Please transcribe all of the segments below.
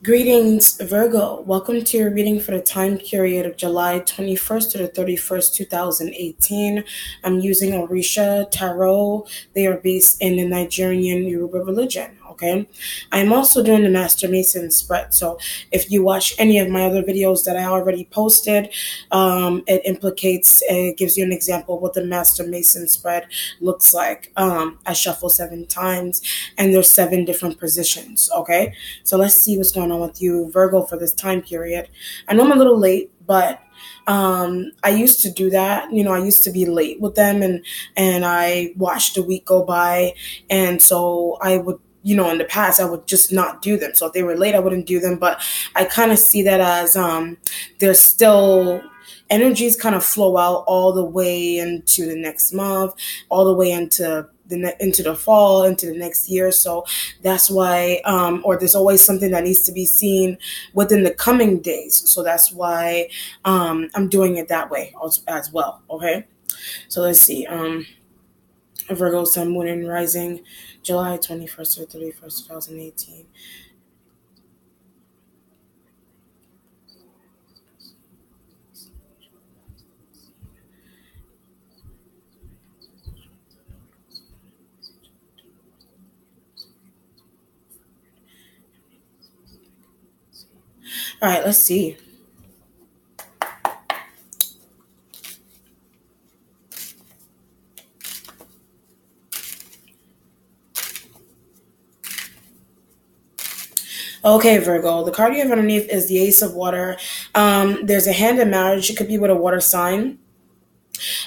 Greetings, Virgo. Welcome to your reading for the time period of July 21st to the 31st, 2018. I'm using Orisha Tarot. They are based in the Nigerian Yoruba religion, okay? I'm also doing the Master Mason spread. So if you watch any of my other videos that I already posted, it gives you an example of what the Master Mason spread looks like. I shuffle 7 times and there's 7 different positions, okay? So let's see what's going on with you, Virgo, for this time period. I know I'm a little late, but I used to do that. I used to be late with them, and I watched the week go by, and so I would. In the past, I would just not do them. So if they were late, I wouldn't do them. But I kind of see that as there's still energies kind of flow out all the way into the next month, all the way into the fall, into the next year. So that's why, or there's always something that needs to be seen within the coming days. So that's why I'm doing it that way as well. Okay. So let's see. Virgo, Sun, Moon, and Rising, July 21st to 31st, 2018. All right, let's see. Okay, Virgo, the card you have underneath is the Ace of Water. There's a hand in marriage. It could be with a water sign.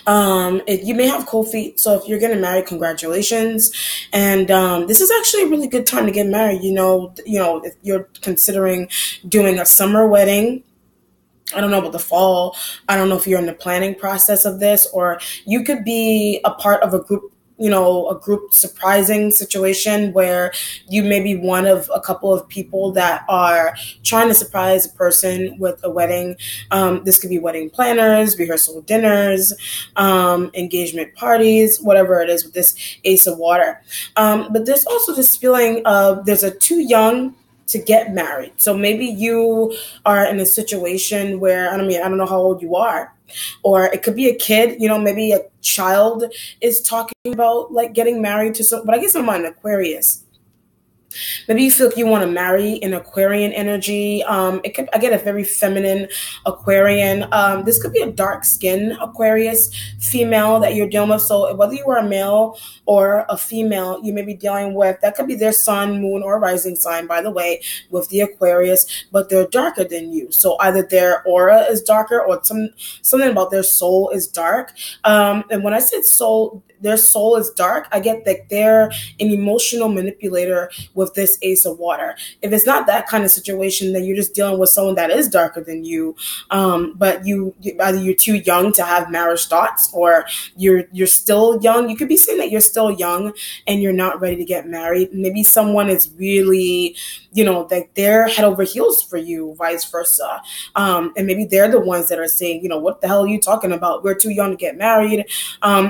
You may have cold feet, so if you're getting married, congratulations. And this is actually a really good time to get married. If you're considering doing a summer wedding, I don't know about the fall. I don't know if you're in the planning process of this, or you could be a part of a group, a group surprising situation where you may be one of a couple of people that are trying to surprise a person with a wedding. This could be wedding planners, rehearsal dinners, engagement parties, whatever it is with this Ace of Water. But there's also this feeling of there's a too young to get married. So maybe you are in a situation where, I don't know how old you are, or it could be a kid, maybe a child is talking about like getting married to but I guess I'm on Aquarius. Maybe you feel like you want to marry an Aquarian energy. I get a very feminine Aquarian. This could be a dark skin Aquarius female that you're dealing with. So whether you are a male or a female, you may be dealing with, that could be their sun, moon, or rising sign, by the way, with the Aquarius, but they're darker than you. So either their aura is darker or something about their soul is dark. And when I said soul, their soul is dark, I get that they're an emotional manipulator with this Ace of Water. If it's not that kind of situation, then you're just dealing with someone that is darker than you, but either you're too young to have marriage thoughts, or you're still young. You could be saying that you're still young and you're not ready to get married. Maybe someone is really, that they're head over heels for you, vice versa. And maybe they're the ones that are saying, what the hell are you talking about? We're too young to get married.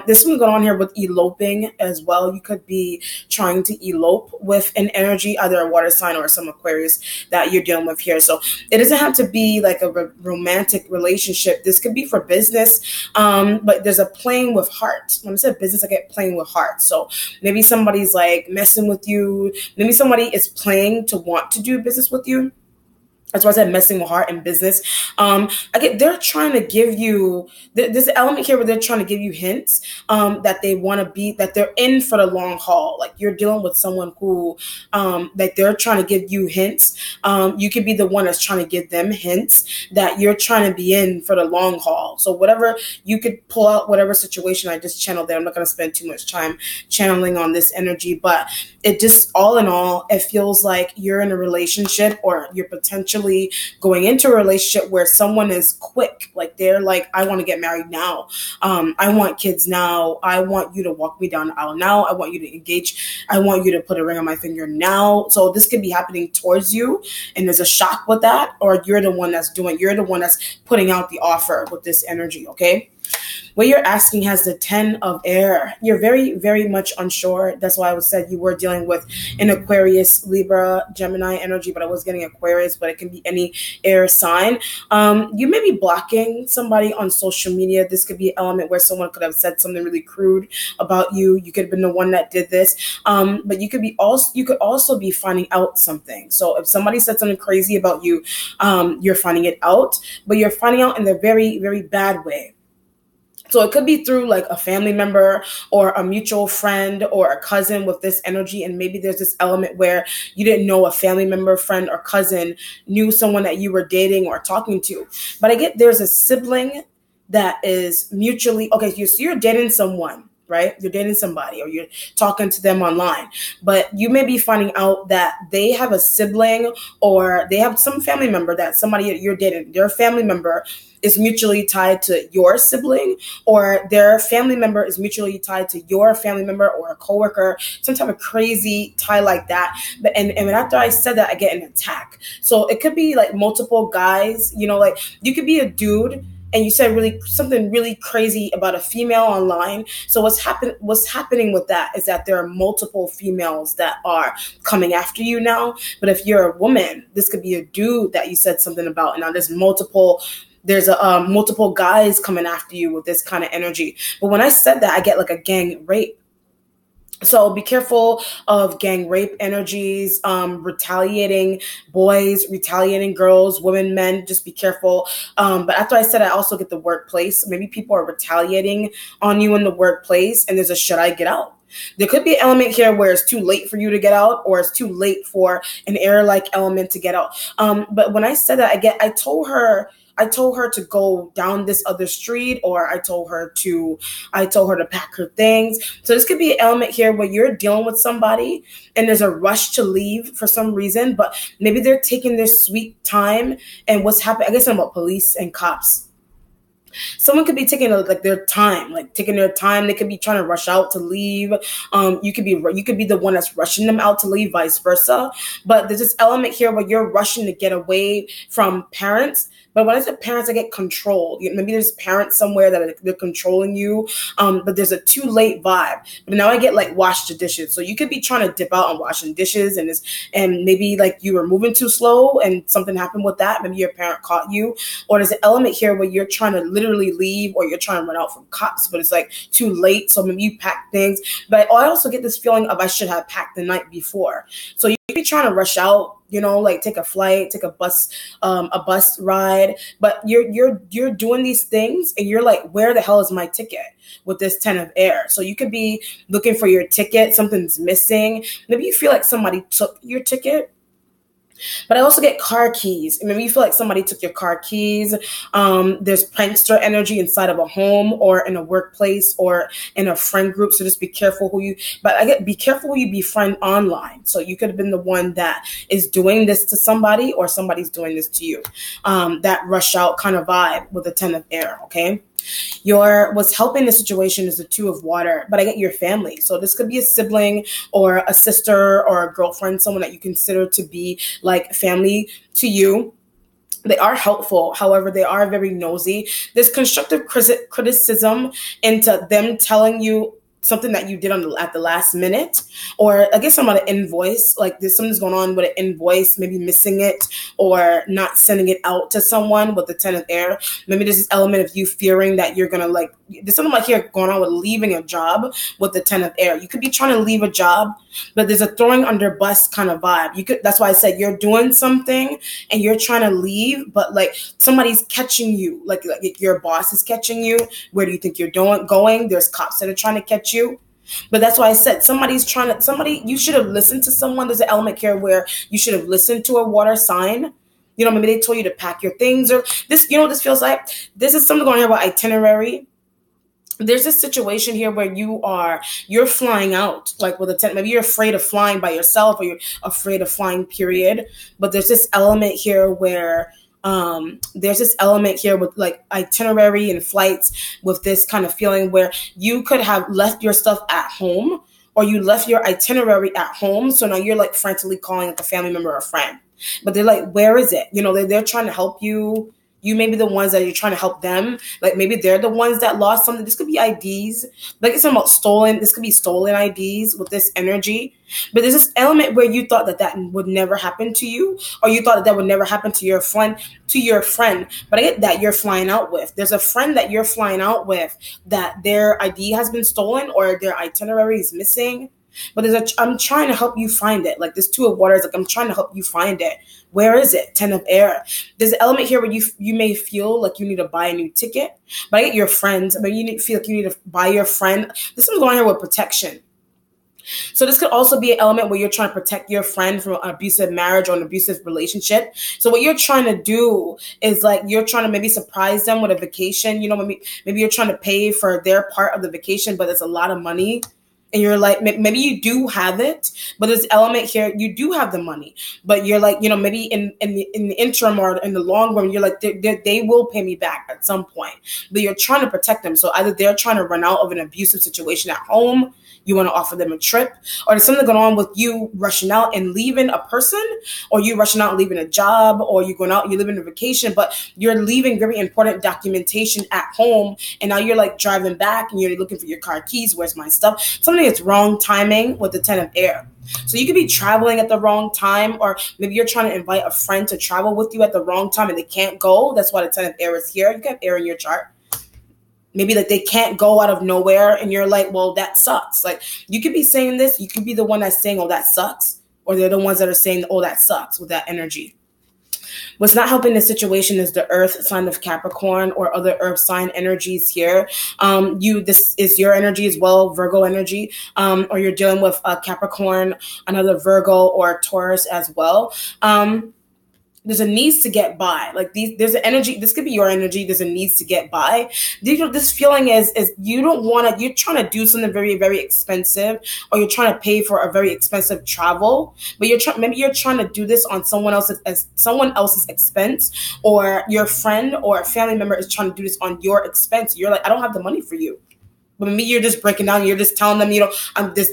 This one going on here with eloping as well. You could be trying to elope with an energy, either a water sign or some Aquarius that you're dealing with here. So it doesn't have to be like a romantic relationship. This could be for business, but there's a playing with heart. When I said business, I get playing with heart. So maybe somebody's like messing with you. Maybe somebody is playing to want to do business with you. That's why I said messing with heart and business. They're trying to give you, there's an element here where they're trying to give you hints that they want to be, that they're in for the long haul. Like you're dealing with someone who, that they're trying to give you hints. You could be the one that's trying to give them hints that you're trying to be in for the long haul. So whatever, you could pull out whatever situation I just channeled there. I'm not going to spend too much time channeling on this energy, but it just, all in all, it feels like you're in a relationship, or you're potentially going into a relationship where someone is quick. Like they're like, I want to get married now. I want kids now. I want you to walk me down the aisle now. I want you to engage. I want you to put a ring on my finger now. So this could be happening towards you, and there's a shock with that, or you're the one that's putting out the offer with this energy. Okay. What you're asking has the 10 of air. You're very, very much unsure. That's why I was said you were dealing with an Aquarius, Libra, Gemini energy, but I was getting Aquarius, but it can be any air sign. You may be blocking somebody on social media. This could be an element where someone could have said something really crude about you. You could have been the one that did this. But you could also be finding out something. So if somebody said something crazy about you, you're finding it out, but you're finding out in a very, very bad way. So it could be through like a family member or a mutual friend or a cousin with this energy. And maybe there's this element where you didn't know a family member, friend, or cousin knew someone that you were dating or talking to. But I get there's a sibling that is mutually, okay, so you're dating someone, right? You're dating somebody or you're talking to them online, but you may be finding out that they have a sibling or they have some family member that somebody you're dating, their family member is mutually tied to your sibling, or their family member is mutually tied to your family member or a coworker, some type of crazy tie like that. But and after I said that, I get an attack. So it could be like multiple guys, like you could be a dude and you said something really crazy about a female online. So what's happening with that is that there are multiple females that are coming after you now. But if you're a woman, this could be a dude that you said something about. And now there's multiple guys coming after you with this kind of energy. But when I said that, I get like a gang rape. So be careful of gang rape energies, retaliating boys, retaliating girls, women, men, just be careful. But after I said, I also get the workplace. Maybe people are retaliating on you in the workplace and there's a should I get out? There could be an element here where it's too late for you to get out or it's too late for an air-like element to get out. But when I said that, I told her to go down this other street, or I told her to pack her things. So this could be an element here where you're dealing with somebody and there's a rush to leave for some reason, but maybe they're taking their sweet time. And what's happening, I guess I'm about police and cops. Someone could be taking their time. They could be trying to rush out to leave. You could be the one that's rushing them out to leave, vice versa. But there's this element here where you're rushing to get away from parents. But when I say parents, I get controlled. Maybe there's parents somewhere that they're controlling you. But there's a too late vibe. But now I get like wash the dishes. So you could be trying to dip out on washing dishes and maybe like you were moving too slow and something happened with that. Maybe your parent caught you. Or there's an element here where you're trying to literally leave or you're trying to run out from cops, but it's like too late. So maybe you pack things. But I also get this feeling of I should have packed the night before. So you could be trying to rush out, like take a flight, take a bus ride, but you're doing these things and you're like, where the hell is my ticket with this 10 of air? So you could be looking for your ticket. Something's missing. Maybe you feel like somebody took your ticket. But I also get car keys. Maybe you feel like somebody took your car keys. There's prankster energy inside of a home or in a workplace or in a friend group. So just be careful be careful who you befriend online. So you could have been the one that is doing this to somebody or somebody's doing this to you. That rush out kind of vibe with a 10 of air. Okay. What's helping the situation is the 2 of water, but I get your family. So this could be a sibling or a sister or a girlfriend, someone that you consider to be like family to you. They are helpful. However, they are very nosy. There's constructive criticism into them telling you something that you did at the last minute, or I guess about an invoice, like there's something's going on with an invoice, maybe missing it or not sending it out to someone with the 10 of air. Maybe there's this element of you fearing that you're going to there's something like here going on with leaving a job with the 10 of air. You could be trying to leave a job, but there's a throwing under bus kind of vibe. That's why I said you're doing something and you're trying to leave, but like somebody's catching you, like your boss is catching you. Where do you think you're going? There's cops that are trying to catch you. But that's why I said you should have listened to someone. There's an element here where you should have listened to a water sign. Maybe they told you to pack your things or this, this feels like. This is something going on here about itinerary. There's a situation here where you're flying out, like with a 10, maybe you're afraid of flying by yourself or you're afraid of flying, period. But there's this element here where with like itinerary and flights with this kind of feeling where you could have left your stuff at home or you left your itinerary at home. So now you're like frantically calling like a family member or a friend, but they're like, where is it? They're trying to help you. You may be the ones that you're trying to help them. Like maybe they're the ones that lost something. This could be IDs. Like it's something about stolen. This could be stolen IDs with this energy. But there's this element where you thought that that would never happen to you, or you thought that that would never happen to your friend. But I get that you're flying out with. There's a friend that you're flying out with that their ID has been stolen or their itinerary is missing. But I'm trying to help you find it. Like this Two of Waters, like I'm trying to help you find it. Where is it? Ten of Air. There's an element here where you may feel like you need to buy a new ticket. But I get your friends. But you feel like you need to buy your friend. This is going here with protection. So this could also be an element where you're trying to protect your friend from an abusive marriage or an abusive relationship. So what you're trying to do is like you're trying to maybe surprise them with a vacation. You know, maybe you're trying to pay for their part of the vacation, but it's a lot of money. And you're like, maybe you do have it, but this element here, you do have the money, but you're like, you know, maybe in the interim or in the long run, you're like, they will pay me back at some point, but you're trying to protect them. So either they're trying to run out of an abusive situation at home, you want to offer them a trip, or there's something going on with you rushing out and leaving a person, or you rushing out and leaving a job, or you going out, you're living a vacation, but you're leaving very important documentation at home. And now you're like driving back and you're looking for your car keys. Where's my stuff? Something that's wrong timing with the Ten of Air. So you could be traveling at the wrong time, or maybe you're trying to invite a friend to travel with you at the wrong time and they can't go. That's why the Ten of Air is here. You can have air in your chart. Maybe like they can't go out of nowhere and you're like, well, that sucks. Like you could be saying this. You could be the one that's saying, oh, that sucks. Or they're the ones that are saying, oh, that sucks with that energy. What's not helping the situation is the earth sign of Capricorn or other earth sign energies here. This is your energy as well, Virgo energy, or you're dealing with Capricorn, another Virgo or Taurus as well. There's a needs to get by. Like there's an energy. This could be your energy. There's a needs to get by. This feeling is you don't want to. You're trying to do something very, very expensive, or you're trying to pay for a very expensive travel. But maybe you're trying to do this on someone else's expense, or your friend or a family member is trying to do this on your expense. You're like, I don't have the money for you. But maybe you're just breaking down, you're just telling them, you know,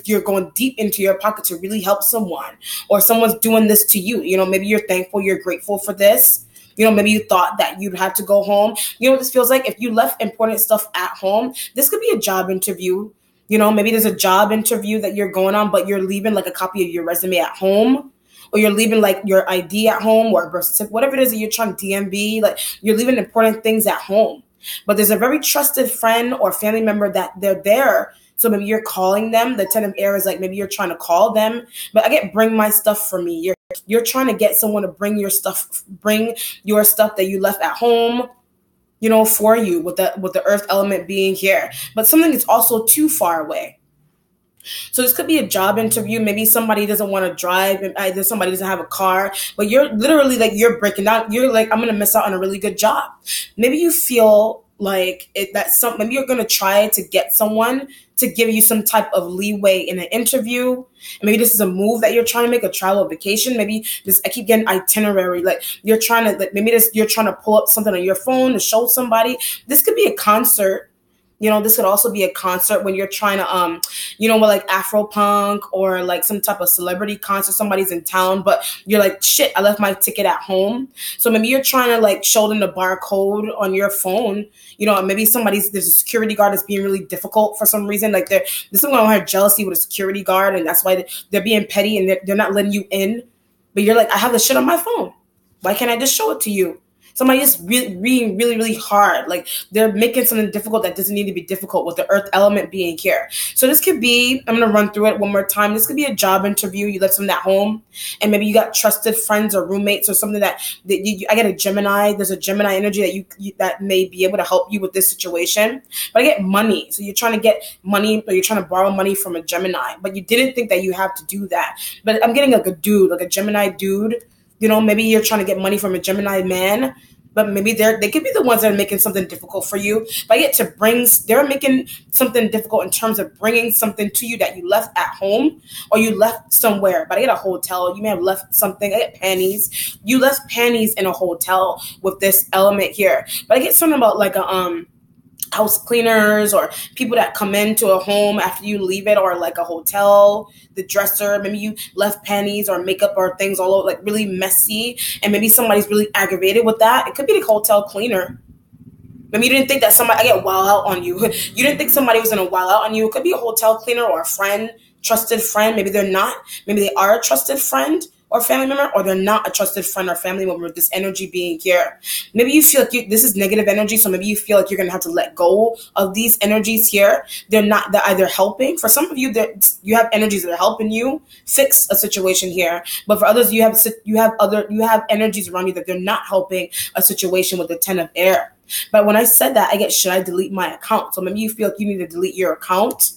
you're going deep into your pocket to really help someone, or someone's doing this to you. You know, maybe you're thankful, you're grateful for this. You know, maybe you thought that you'd have to go home. You know what this feels like? If you left important stuff at home, this could be a job interview. You know, maybe there's a job interview that you're going on, but you're leaving like a copy of your resume at home, or you're leaving like your ID at home, or a birth certificate, whatever it is that you're trying to DMV, like you're leaving important things at home. But there's a very trusted friend or family member that they're there. So maybe you're calling them. The Ten of Air is like maybe you're trying to call them. But I get bring my stuff for me. You're trying to get someone to bring your stuff that you left at home, you know, for you with the earth element being here. But something is also too far away. So this could be a job interview. Maybe somebody doesn't want to drive, and either somebody doesn't have a car, but you're literally like, you're breaking down. You're like, I'm going to miss out on a really good job. Maybe you feel like maybe you're going to try to get someone to give you some type of leeway in an interview. And maybe this is a move that you're trying to make, a travel vacation. Maybe I keep getting itinerary. Like you're trying to, like maybe you're trying to pull up something on your phone to show somebody. This could be a concert. You know, this could also be a concert when you're trying to, you know, with like Afro punk or like some type of celebrity concert, somebody's in town, but you're like, shit, I left my ticket at home. So maybe you're trying to like show them the barcode on your phone, you know, maybe there's a security guard that's being really difficult for some reason. Like this is going to have jealousy with a security guard, and that's why they're being petty and they're not letting you in. But you're like, I have the shit on my phone. Why can't I just show it to you? Somebody just reading really, really hard. Like they're making something difficult that doesn't need to be difficult, with the earth element being here. So this could be, I'm going to run through it one more time. This could be a job interview. You left something at home, and maybe you got trusted friends or roommates or something I get a Gemini. There's a Gemini energy that that may be able to help you with this situation. But I get money. So you're trying to get money, or you're trying to borrow money from a Gemini, but you didn't think that you have to do that. But I'm getting like a dude, like a Gemini dude. You know, maybe you're trying to get money from a Gemini man, but maybe they could be the ones that are making something difficult for you. But they're making something difficult in terms of bringing something to you that you left at home or you left somewhere. But I get a hotel. You may have left something. I get panties. You left panties in a hotel with this element here. But I get something about like house cleaners or people that come into a home after you leave it, or like a hotel, the dresser, maybe you left panties or makeup or things all over, like really messy, and maybe somebody's really aggravated with that. It could be the hotel cleaner. Maybe you didn't think that somebody, I get wild out on you. You didn't think somebody was going to wild out on you. It could be a hotel cleaner or a friend, trusted friend. Maybe they're not. Maybe they are a trusted friend or family member, or they're not a trusted friend or family member with this energy being here. Maybe you feel like this is negative energy, so maybe you feel like you're going to have to let go of these energies here. They're either helping. For some of you, you have energies that are helping you fix a situation here, but for others, you have energies around you that they're not helping a situation with the 10 of air. But when I said that, I get, should I delete my account? So maybe you feel like you need to delete your account.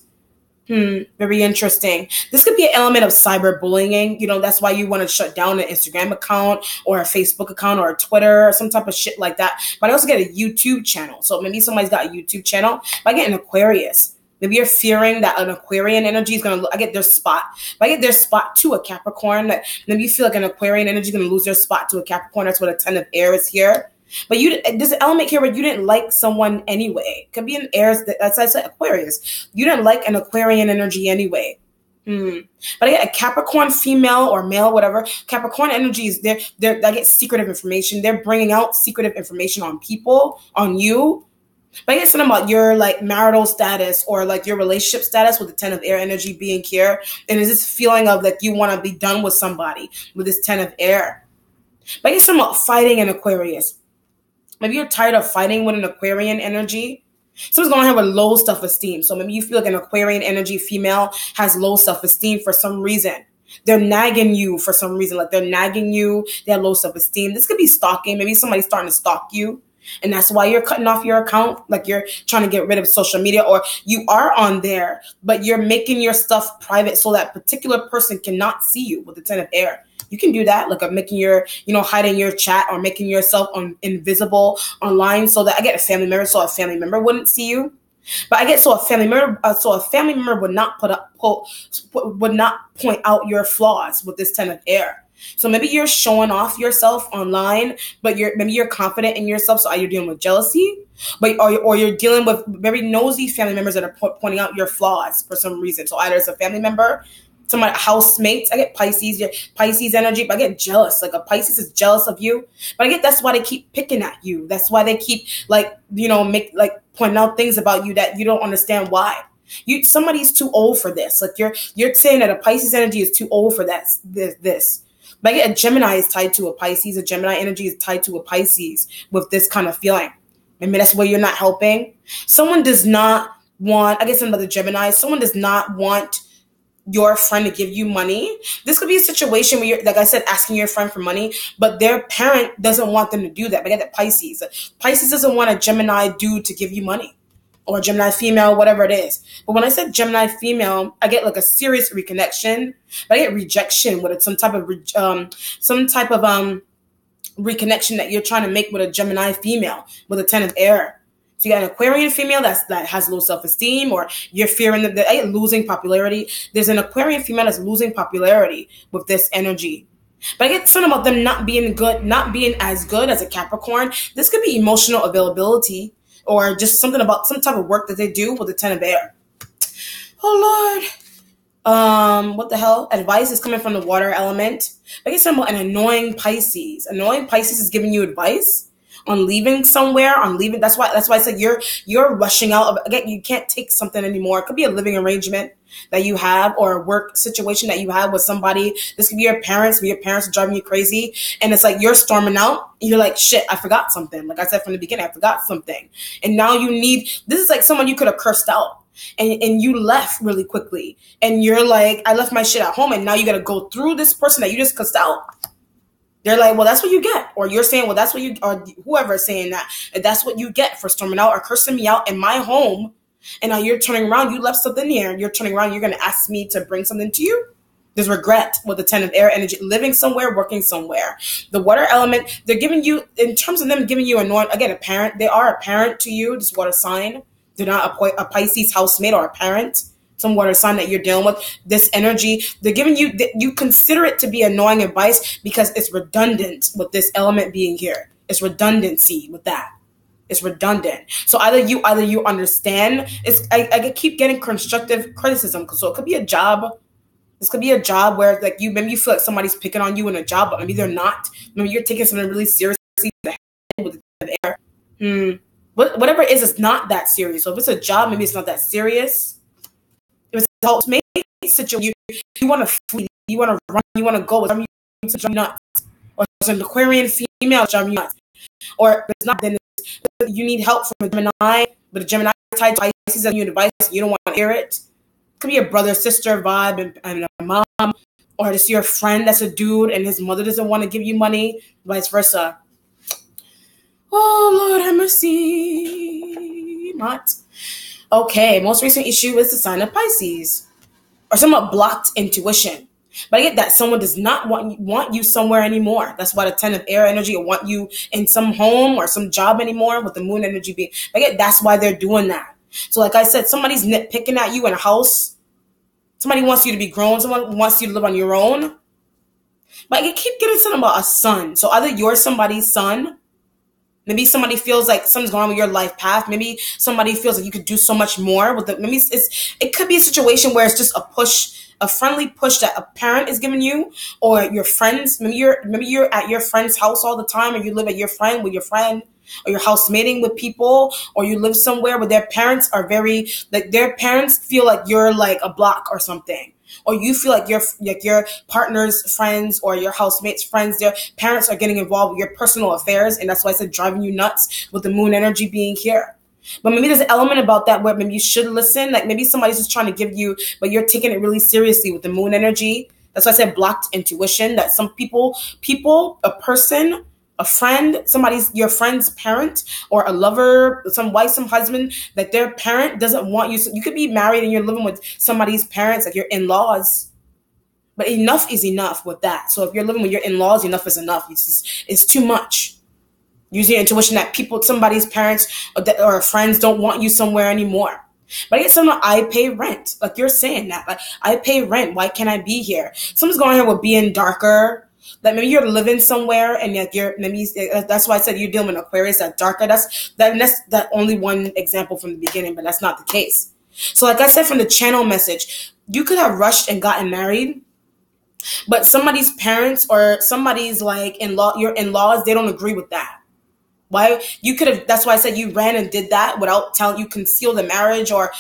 Very interesting. This could be an element of cyberbullying. That's why you want to shut down an Instagram account or a Facebook account or a Twitter or some type of shit like that. But I also get a YouTube channel. So maybe somebody's got a YouTube channel. If I get an Aquarius, maybe you're fearing that an Aquarian energy is going to, I get their spot. If I get their spot to a Capricorn, that maybe you feel like an Aquarian energy is going to lose their spot to a Capricorn. That's what a 10 of air is here. But there's an element here where you didn't like someone anyway. It could be an air, that's I said Aquarius. You didn't like an Aquarian energy anyway. But I get a Capricorn female or male, whatever. Capricorn energy is I get secretive information. They're bringing out secretive information on people, on you. But I get something about your like marital status or like your relationship status with the 10 of air energy being here. And it's this feeling of like you want to be done with somebody with this 10 of air. But I get something about fighting an Aquarius. Maybe you're tired of fighting with an Aquarian energy. Someone's going to have a low self-esteem. So maybe you feel like an Aquarian energy female has low self-esteem for some reason. They're nagging you for some reason. Like they're nagging you. They have low self-esteem. This could be stalking. Maybe somebody's starting to stalk you. And that's why you're cutting off your account. Like you're trying to get rid of social media, or you are on there, but you're making your stuff private so that particular person cannot see you with the 10 of air. You can do that, like making hiding your chat or making yourself invisible online so that I get a family member, so a family member wouldn't see you. But I get so a family member would not point out your flaws with this 10 of air. So maybe you're showing off yourself online, but maybe you're confident in yourself. So you're dealing with jealousy, or you're dealing with very nosy family members that are pointing out your flaws for some reason. So either it's a family member, some of my housemates. I get Pisces energy, but I get jealous. Like a Pisces is jealous of you. But I get that's why they keep picking at you. That's why they keep pointing out things about you that you don't understand why. Somebody's too old for this. Like you're saying that a Pisces energy is too old for this. But I get a Gemini is tied to a Pisces. A Gemini energy is tied to a Pisces with this kind of feeling. Maybe that's where you're not helping. Someone does not want, I guess another Gemini, someone does not want your friend to give you money. This could be a situation where you're, like I said, asking your friend for money, but their parent doesn't want them to do that. But I get that Pisces. Pisces doesn't want a Gemini dude to give you money, or a Gemini female, whatever it is. But when I said Gemini female, I get like a serious reconnection, but I get rejection with some type of reconnection that you're trying to make with a Gemini female with a 10 of air. So you got an Aquarian female that has low self-esteem, or you're fearing that losing popularity. There's an Aquarian female that's losing popularity with this energy. But I get something about them not being as good as a Capricorn. This could be emotional availability, or just something about some type of work that they do with the 10 of air. Oh, Lord. What the hell? Advice is coming from the water element. I get something about an annoying Pisces. Annoying Pisces is giving you advice on leaving somewhere, That's why I said you're rushing out. Again, you can't take something anymore. It could be a living arrangement that you have, or a work situation that you have with somebody. This could be your parents, but your parents are driving you crazy. And it's like you're storming out. You're like, shit, I forgot something. Like I said from the beginning, I forgot something. And now this is like someone you could have cursed out. And you left really quickly. And you're like, I left my shit at home, and now you got to go through this person that you just cussed out. They're like, well, that's what you get. Or you're saying, well, that's what you, or whoever is saying that, that's what you get for storming out or cursing me out in my home. And now you're turning around, you left something here, and you're turning around, you're going to ask me to bring something to you? There's regret with the 10 of air energy, living somewhere, working somewhere. The water element, they're giving you, in terms of them giving you a parent, they are a parent to you, this water sign. They're not a Pisces housemate or a parent. Some water sign that you're dealing with, this energy, they're giving you consider it to be annoying advice because it's redundant with this element being here. It's redundancy with that. It's redundant. So either you understand. I keep getting constructive criticism. So it could be a job. This could be a job where like maybe you feel like somebody's picking on you in a job, but maybe they're not. Maybe you're taking something really seriously with the air. Whatever it is, it's not that serious. So if it's a job, maybe it's not that serious. If it's a helpmate situation, you want to flee, you want to run, you want to go. It's driving you nuts. Or it's an Aquarian female driving you nuts. Or if it's not, then you need help from a Gemini, but a Gemini tied to Pisces and you advice, you don't want to hear it. It could be a brother sister vibe and a mom, or just your friend that's a dude and his mother doesn't want to give you money, vice versa. Oh Lord, have mercy. Not okay. Most recent issue is the sign of Pisces, or somewhat blocked intuition. But I get that someone does not want you somewhere anymore. That's why the 10 of air energy will want you in some home or some job anymore with the moon energy being. But I get that's why they're doing that. So like I said, somebody's nitpicking at you in a house. Somebody wants you to be grown. Someone wants you to live on your own. But I keep getting something about a son. So either you're somebody's son. Maybe somebody feels like something's going on with your life path. Maybe somebody feels like you could do so much more with it. Maybe it could be a situation where it's just a push, a friendly push that a parent is giving you, or your friends. Maybe you're at your friend's house all the time, or you live at your friend with your friend, or you're housemating with people, or you live somewhere where their parents are very like their parents feel like you're like a block or something. Or you feel like your partner's friends or your housemates' friends, their parents are getting involved with your personal affairs, and that's why I said driving you nuts with the moon energy being here. But maybe there's an element about that where maybe you should listen. Like maybe somebody's just trying to give you, but you're taking it really seriously with the moon energy. That's why I said blocked intuition. That some people, a person, a friend, your friend's parent, or a lover, some wife, some husband, that their parent doesn't want you. So you could be married and you're living with somebody's parents, like your in-laws. But enough is enough with that. So if you're living with your in-laws, enough is enough. It's too much. Use your intuition that somebody's parents or friends don't want you somewhere anymore. But I get something, I pay rent. Like you're saying that. Like, I pay rent. Why can't I be here? Someone's going here with being darker. Like maybe you're living somewhere and yet that's why I said you're dealing with Aquarius that darker. That's that only one example from the beginning, but that's not the case. So like I said from the channel message, you could have rushed and gotten married, but somebody's parents or somebody's like your in-laws, they don't agree with that. Why you could have? That's why I said you ran and did that without telling. You concealed the marriage, or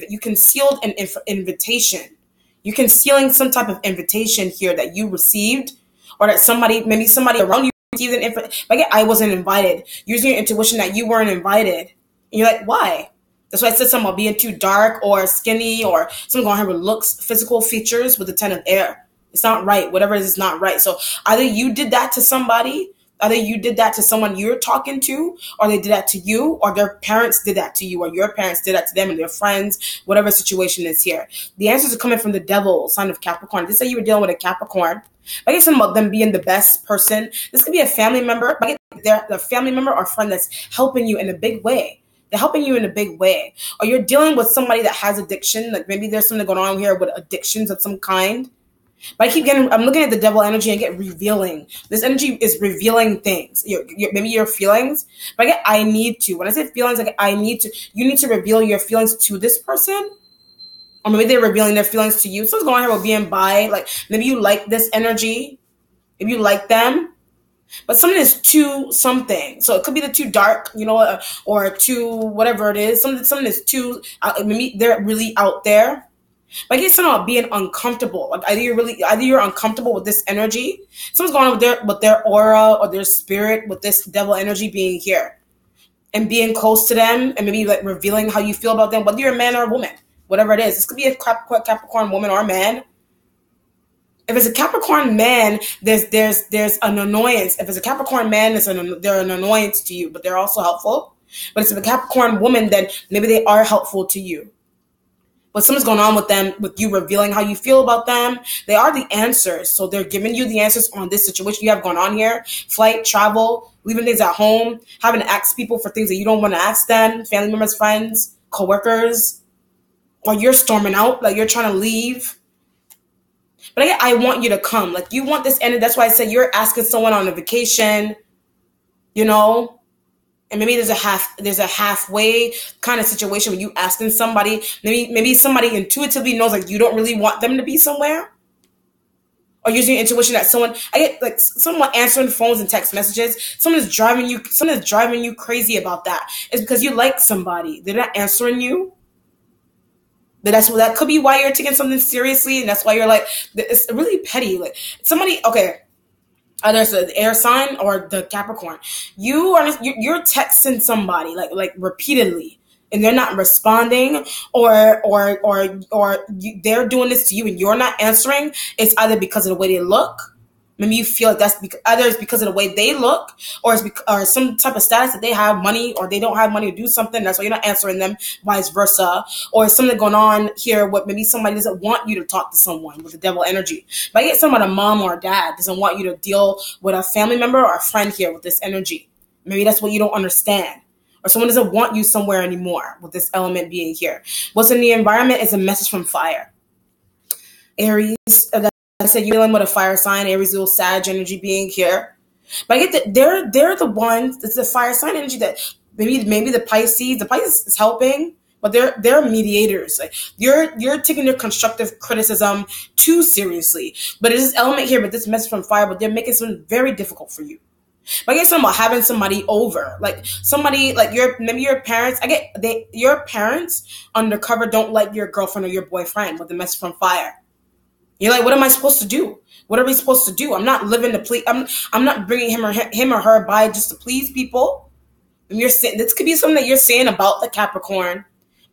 you concealed an invitation. You're concealing some type of invitation here that you received, or that maybe somebody around you received an invitation. Like I wasn't invited. Using your intuition that you weren't invited, and you're like, why? That's why I said something about being too dark or skinny, or something going on with looks, physical features with the 10 of air. It's not right. Whatever it is not right. So either you did that to somebody. Either you did that to someone you're talking to, or they did that to you, or their parents did that to you, or your parents did that to them and their friends, whatever situation is here. The answers are coming from the devil, sign of Capricorn. This say you were dealing with a Capricorn. I get something about them being the best person. This could be a family member. I get they're a family member or friend that's helping you in a big way. They're helping you in a big way. Or you're dealing with somebody that has addiction. Like maybe there's something going on here with addictions of some kind. But I'm looking at the devil energy and get revealing. This energy is revealing things. Maybe your feelings. But I need to. When I say feelings, you need to reveal your feelings to this person. Or maybe they're revealing their feelings to you. Something's going on here with being bi. Like maybe you like this energy. Maybe you like them. But something is too something. So it could be the too dark, or too whatever it is. Something is too, maybe they're really out there. But I get something about being uncomfortable. Like either you're uncomfortable with this energy. Something's going on with their aura or their spirit with this devil energy being here. And being close to them and maybe like revealing how you feel about them, whether you're a man or a woman, whatever it is. This could be a Capricorn woman or a man. If it's a Capricorn man, there's an annoyance. If it's a Capricorn man, they're an annoyance to you, but they're also helpful. But if it's a Capricorn woman, then maybe they are helpful to you. But something's going on with them, with you revealing how you feel about them. They are the answers. So they're giving you the answers on this situation you have going on here. Flight, travel, leaving things at home, having to ask people for things that you don't want to ask them, family members, friends, coworkers. Or you're storming out, like you're trying to leave. But I want you to come. Like you want this ended. That's why I said you're asking someone on a vacation, and And maybe there's a halfway kind of situation where you asking somebody, maybe somebody intuitively knows like you don't really want them to be somewhere, or using your intuition that I get like someone answering phones and text messages, someone is driving you crazy about that. It's because you like somebody, they're not answering you. That could be why you're taking something seriously, and that's why you're like, it's really petty. Like somebody, okay, there's the air sign or the Capricorn. You're texting somebody like repeatedly, and they're not responding, or they're doing this to you and you're not answering. It's either because of the way they look. Maybe you feel like either it's because of the way they look, or or some type of status that they have money or they don't have money to do something. That's why you're not answering them. Vice versa, or something going on here. What maybe somebody doesn't want you to talk to someone with the devil energy. If I get someone, a mom or a dad, doesn't want you to deal with a family member or a friend here with this energy. Maybe that's what you don't understand. Or someone doesn't want you somewhere anymore with this element being here. What's in the environment is a message from fire. Aries. I said you're dealing with a fire sign, Aries, little Sag energy being here. But I get that they're the ones, it's the fire sign energy that maybe the Pisces is helping, but they're mediators. Like you're taking their constructive criticism too seriously. But it's this element here, but this message from fire, but they're making something very difficult for you. But I get something about having somebody over, like somebody like maybe your parents. Your parents undercover don't like your girlfriend or your boyfriend with the message from fire. You're like, what am I supposed to do? What are we supposed to do? I'm not living to please. I'm not bringing him or her by just to please people. And you're saying this could be something that you're saying about the Capricorn.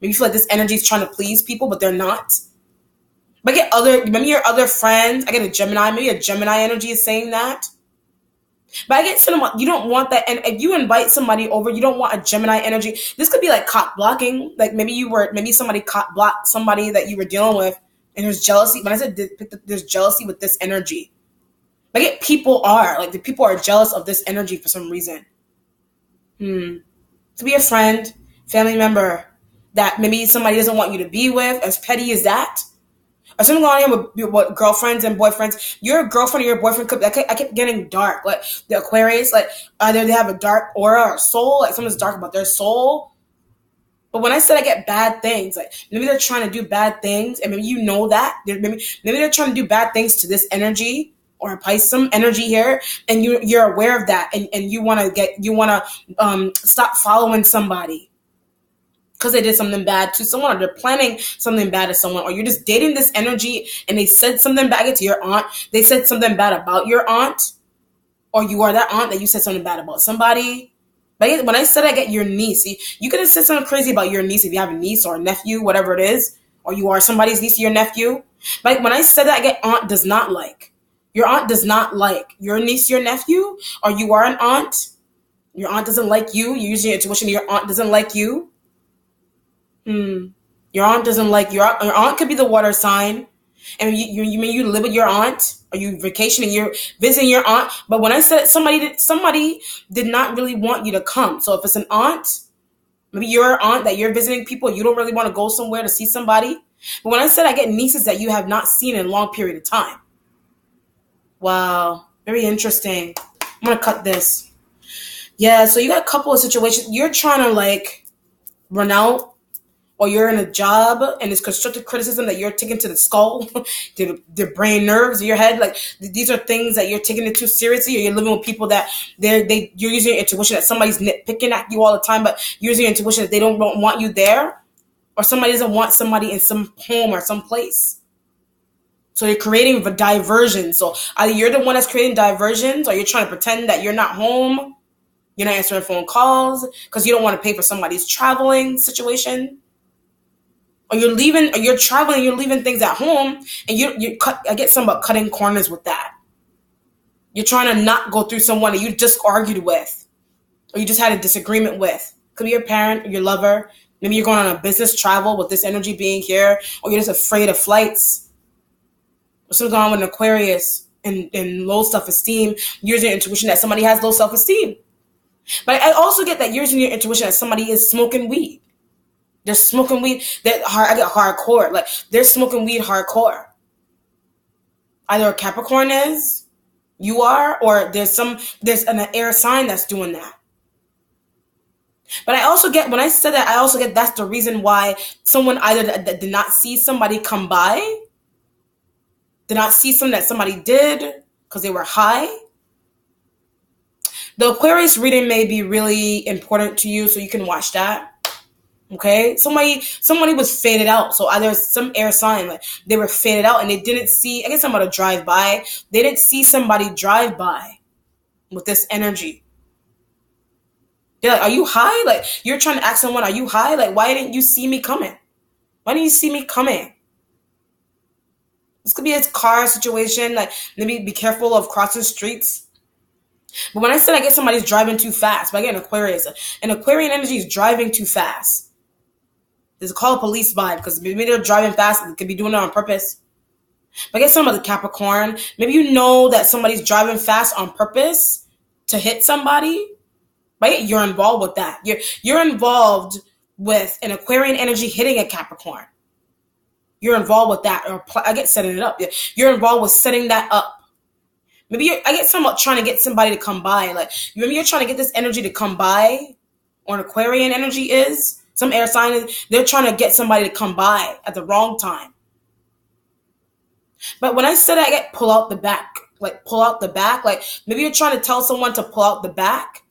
Maybe you feel like this energy is trying to please people, but they're not. But maybe your other friends. I get a Gemini. Maybe a Gemini energy is saying that. But I get someone, you don't want that. And if you invite somebody over, you don't want a Gemini energy. This could be like cock blocking. Like maybe somebody cock blocked somebody that you were dealing with. And there's jealousy. When I said there's jealousy with this energy, like people are jealous of this energy for some reason. To be a friend, family member that maybe somebody doesn't want you to be with, as petty as that, or something going on here with girlfriends and boyfriends. Your girlfriend or your boyfriend I kept getting dark, like the Aquarius, like either they have a dark aura or soul, like something's dark about their soul. But when I said I get bad things, like maybe they're trying to do bad things, and maybe you know that. Maybe they're trying to do bad things to this energy or Pisces energy here, and you're aware of that, and you want to stop following somebody because they did something bad to someone, or they're planning something bad to someone, or you're just dating this energy and they said something bad to your aunt. They said something bad about your aunt, or you are that aunt that you said something bad about somebody. But when I said I get your niece, you could have said something crazy about your niece if you have a niece or a nephew, whatever it is, or you are somebody's niece or your nephew. But when I said that, I get aunt does not like. Your aunt does not like your niece, your nephew, or you are an aunt. Your aunt doesn't like you. You use your intuition. Your aunt doesn't like you. Your aunt doesn't like your aunt could be the water sign. And you live with your aunt, or you vacation and you're visiting your aunt. But when I said somebody did not really want you to come. So if it's an aunt, maybe you're an aunt that you're visiting people, you don't really want to go somewhere to see somebody. But when I said I get nieces that you have not seen in a long period of time. Wow, very interesting. I'm gonna cut this. Yeah, so you got a couple of situations. You're trying to like run out, or you're in a job and it's constructive criticism that you're taking to the skull, to the brain nerves of your head. Like these are things that you're taking it too seriously, or you're living with people that you're using your intuition that somebody's nitpicking at you all the time, but you're using your intuition that they don't want you there, or somebody doesn't want somebody in some home or some place. So you're creating a diversion. So either you're the one that's creating diversions, or you're trying to pretend that you're not home. You're not answering phone calls because you don't want to pay for somebody's traveling situation. Or you're leaving, or you're traveling, you're leaving things at home, and I get some about cutting corners with that. You're trying to not go through someone that you just argued with, or you just had a disagreement with. Could be your parent or your lover. Maybe you're going on a business travel with this energy being here, or you're just afraid of flights. Or something going on with an Aquarius and low self-esteem. You're using your intuition that somebody has low self-esteem. But I also get that you're using your intuition that somebody is smoking weed. They're smoking weed. I get hardcore. Like they're smoking weed hardcore. Either a Capricorn is, you are, or there's an air sign that's doing that. But I also get, when I said that, I also get that's the reason why someone either that did not see somebody come by, did not see something that somebody did because they were high. The Aquarius reading may be really important to you, so you can watch that. Okay, somebody was faded out. So either some air sign, like they were faded out and they didn't see. I guess I'm gonna drive by. They didn't see somebody drive by with this energy. They're like, "Are you high?" Like you're trying to ask someone, "Are you high?" Like, why didn't you see me coming? Why didn't you see me coming? This could be a car situation. Like maybe be careful of crossing streets. But when I said I get somebody's driving too fast, but I get an Aquarius, an Aquarian energy is driving too fast. It's called a police vibe because maybe they're driving fast and they could be doing it on purpose. But I guess some of the Capricorn, maybe you know that somebody's driving fast on purpose to hit somebody, right? You're involved with that. You're involved with an Aquarian energy hitting a Capricorn. You're involved with that, or I get setting it up. You're involved with setting that up. Maybe I get someone trying to get somebody to come by. Like maybe you're trying to get this energy to come by, or an Aquarian energy is. Some air sign, they're trying to get somebody to come by at the wrong time. But when I said I get pull out the back, like maybe you're trying to tell someone to pull out the back.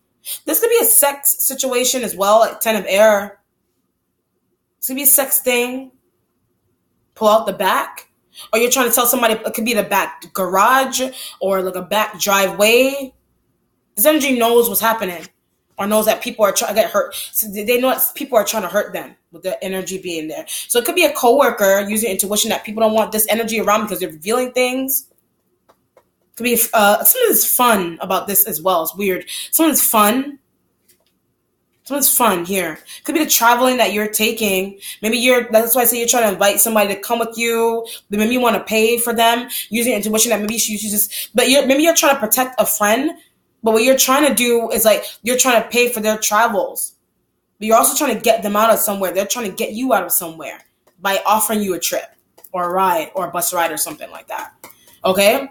This could be a sex situation as well, like 10 of air. This could be a sex thing. Pull out the back. Or you're trying to tell somebody, it could be the back garage or like a back driveway. This energy knows what's happening. Or knows that people are trying to get hurt. So they know that people are trying to hurt them with the energy being there. So it could be a coworker using intuition that people don't want this energy around because they're revealing things. It could be something's fun about this as well. It's weird. Something's fun. Something's fun here. It could be the traveling that you're taking. That's why I say you're trying to invite somebody to come with you. But maybe you want to pay for them using intuition that maybe you should just. But maybe you're trying to protect a friend. But what you're trying to do is like you're trying to pay for their travels. But you're also trying to get them out of somewhere. They're trying to get you out of somewhere by offering you a trip or a ride or a bus ride or something like that. Okay?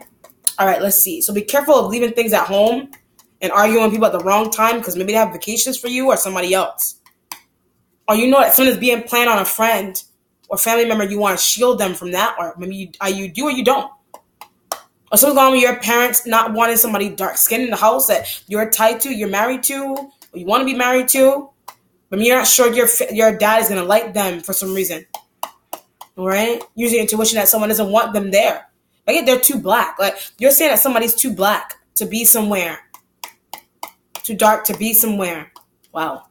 All right, let's see. So be careful of leaving things at home and arguing with people at the wrong time because maybe they have vacations for you or somebody else. Or you know that something's being planned on a friend or family member. You want to shield them from that, or maybe you do or you don't. Or something's going on with your parents not wanting somebody dark skinned in the house that you're tied to, you're married to, or you want to be married to. But you're not sure your dad is going to like them for some reason. All right? Using intuition that someone doesn't want them there. Like they're too black. Like you're saying that somebody's too black to be somewhere. Too dark to be somewhere. Wow.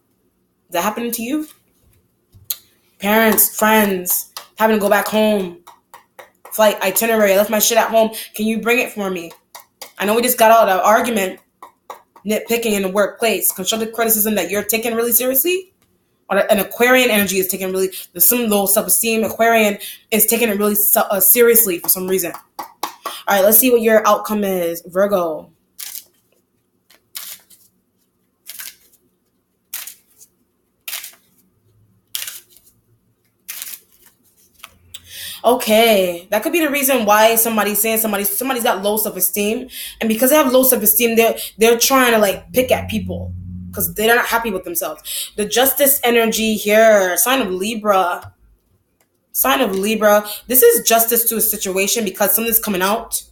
Is that happening to you? Parents, friends, having to go back home. Flight itinerary. I left my shit at home. Can you bring it for me? I know we just got out of an argument, nitpicking in the workplace, constructive criticism that you're taking really seriously, or an Aquarian energy is taking really, there's some low self-esteem. Aquarian is taking it really seriously for some reason. All right, let's see what your outcome is, Virgo. Okay, that could be the reason why somebody's saying somebody's got low self-esteem, and because they have low self-esteem, they're trying to like pick at people because they're not happy with themselves. The Justice energy here, sign of Libra. This is justice to a situation because something's coming out.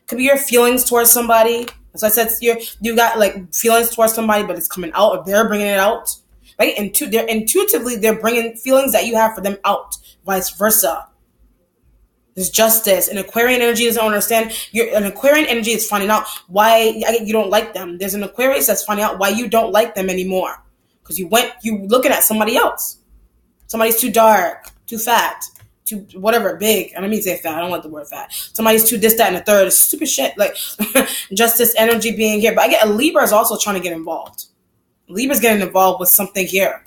Could be your feelings towards somebody. So I said you got like feelings towards somebody, but it's coming out, or they're bringing it out. Right? They're bringing feelings that you have for them out, vice versa. There's justice. An Aquarian energy doesn't understand. An Aquarian energy is finding out why you don't like them. There's an Aquarius that's finding out why you don't like them anymore. Because you looking at somebody else. Somebody's too dark, too fat, too whatever, big. I don't mean to say fat. I don't like the word fat. Somebody's too this, that, and the third. It's stupid shit. Like justice energy being here. But I get a Libra is also trying to get involved. Libra's getting involved with something here.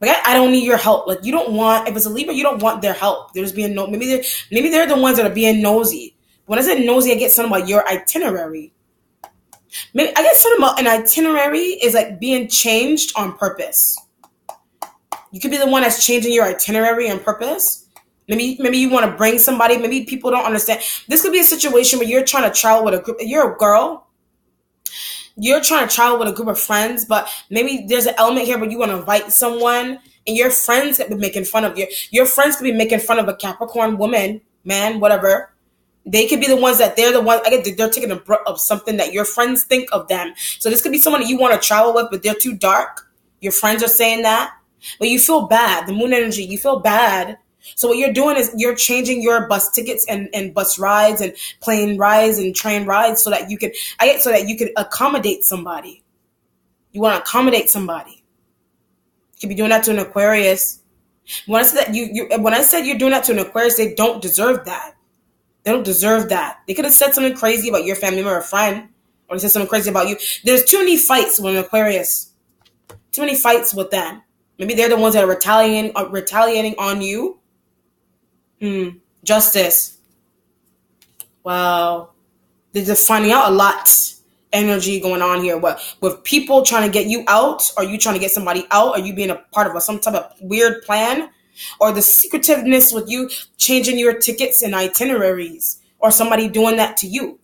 Like I don't need your help. Like you don't want, if it's a Libra, you don't want their help. They're just being maybe they're the ones that are being nosy. When I said nosy, I get something about your itinerary. Maybe I get something about an itinerary is like being changed on purpose. You could be the one that's changing your itinerary on purpose. Maybe you want to bring somebody. Maybe people don't understand. This could be a situation where you're trying to travel with a group. You're a girl. you're trying to travel with a group of friends, but maybe there's an element here where you want to invite someone, and your friends could be making fun of you. Your friends could be making fun of a Capricorn woman, man, whatever. They could be the ones that they're the ones. I get they're taking a brunt of something that your friends think of them. So this could be someone that you want to travel with, but they're too dark. Your friends are saying that, but you feel bad. The moon energy, you feel bad. So what you're doing is you're changing your bus tickets and bus rides and plane rides and train rides so that you can so that you can accommodate somebody. You want to accommodate somebody. You could be doing that to an Aquarius. When I said that when I said you're doing that to an Aquarius, they don't deserve that. They don't deserve that. They could have said something crazy about your family member or friend, or they said something crazy about you. There's too many fights with an Aquarius. Too many fights with them. Maybe they're the ones that are retaliating on you. Justice. Wow. They're just finding out a lot. Energy going on here. What with people trying to get you out? Are you trying to get somebody out? Are you being a part of some type of weird plan? Or the secretiveness with you changing your tickets and itineraries, or somebody doing that to you.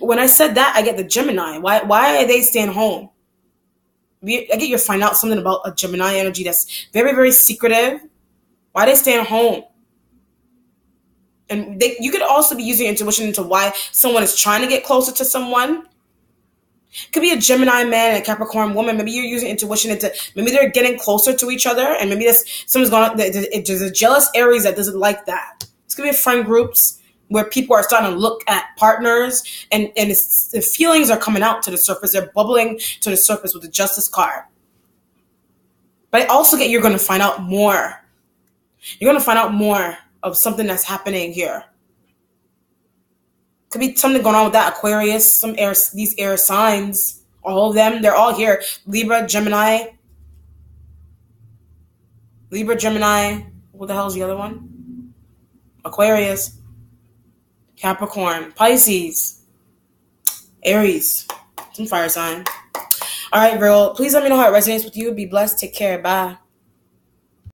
But when I said that, I get the Gemini. Why are they staying home? I get you find out something about a Gemini energy that's very, very secretive. Why are they staying home? And you could also be using your intuition into why someone is trying to get closer to someone. It could be a Gemini man and a Capricorn woman. Maybe you're using intuition into, maybe they're getting closer to each other, and maybe someone's going. There's a jealous Aries that doesn't like that. It's gonna be friend groups where people are starting to look at partners, and the feelings are coming out to the surface. They're bubbling to the surface with the Justice card. But I also get you're going to find out more. You're going to find out more of something that's happening here. Could be something going on with that Aquarius, these air signs, all of them, they're all here. Libra, Gemini. What the hell is the other one? Aquarius, Capricorn, Pisces, Aries, some fire sign. All right, Virgo, please let me know how it resonates with you. Be blessed. Take care. Bye.